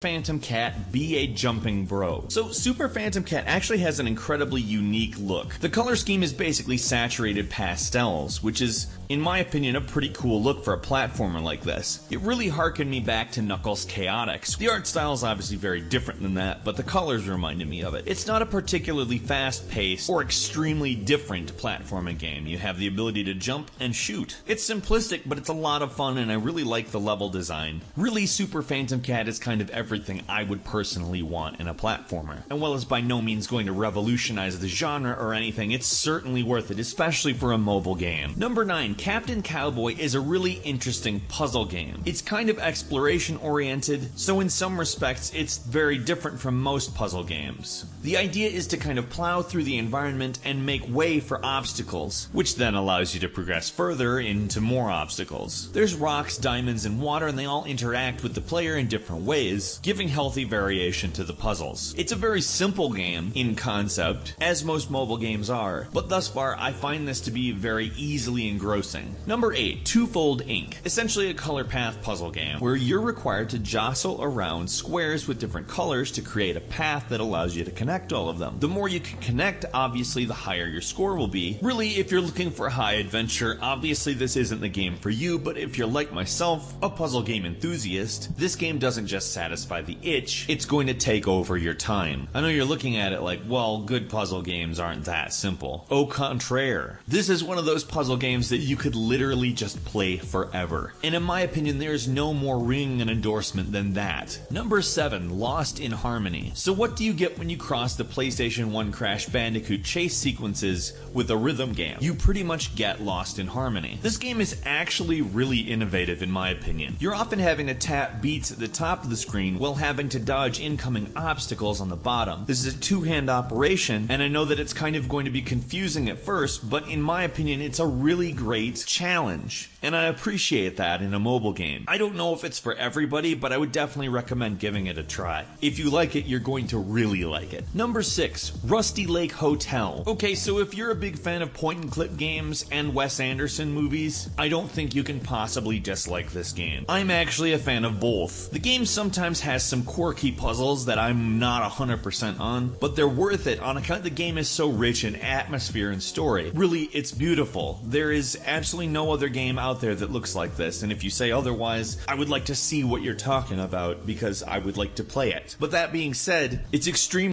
Phantom Cat, be a jumping bro. So Super Phantom Cat actually has an incredibly unique look. The color scheme is basically saturated pastels, which is, in my opinion, a pretty cool look for a platformer like this. It really harkened me back to Knuckles Chaotix. The art style is obviously very different than that, but the colors reminded me of it. It's not a particularly fast-paced or extremely different platforming game. You have the ability to jump and shoot. It's simplistic, but it's a lot of fun, and I really like the level design. Really, Super Phantom Cat is kind of everything I would personally want in a platformer. And while it's by no means going to revolutionize the genre or anything, it's certainly worth it, especially for a mobile game. Number 9, Captain Cowboy is a really interesting puzzle game. It's kind of exploration oriented, so in some respects it's very different from most puzzle games. The idea is to kind of plow through the environment and make way for obstacles, which then allows you to progress further into more obstacles. There's rocks, diamonds, and water, and they all interact with the player in different ways, giving healthy variation to the puzzles. It's a very simple game in concept, as most mobile games are, but thus far I find this to be very easily engrossing. Number 8, Twofold Inc. Essentially a color path puzzle game, where you're required to jostle around squares with different colors to create a path that allows you to connect all of them. The more you can connect, obviously the higher your score will be. Really, if you're looking for high adventure, obviously this isn't the game for you, but if you're like myself, a puzzle game enthusiast, this game doesn't just satisfy the itch, it's going to take over your time. I know you're looking at it like, well, good puzzle games aren't that simple. Au contraire. This is one of those puzzle games that you could literally just play forever. And in my opinion, there's no more ringing an endorsement than that. Number 7, Lost in Harmony. So what do you get when you cross the PlayStation 1 Crash Bandicoot chase sequences with a rhythm game? You pretty much get Lost in Harmony. This game is actually really innovative in my opinion. You're often having to tap beats at the top of the screen while having to dodge incoming obstacles on the bottom. This is a two-hand operation, and I know that it's kind of going to be confusing at first, but in my opinion it's a really great challenge, and I appreciate that in a mobile game. I don't know if it's for everybody, but I would definitely recommend giving it a try. If you like it, you're going to really like it. Number 6, Rusty Lake Hotel. Okay, so if you're a big fan of point-and-click games and Wes Anderson movies, I don't think you can possibly dislike this game. I'm actually a fan of both. The game sometimes has some quirky puzzles that I'm not 100% on, but they're worth it on account the game is so rich in atmosphere and story. Really, it's beautiful. There is absolutely no other game out there that looks like this, and if you say otherwise, I would like to see what you're talking about because I would like to play it. But that being said, it's extremely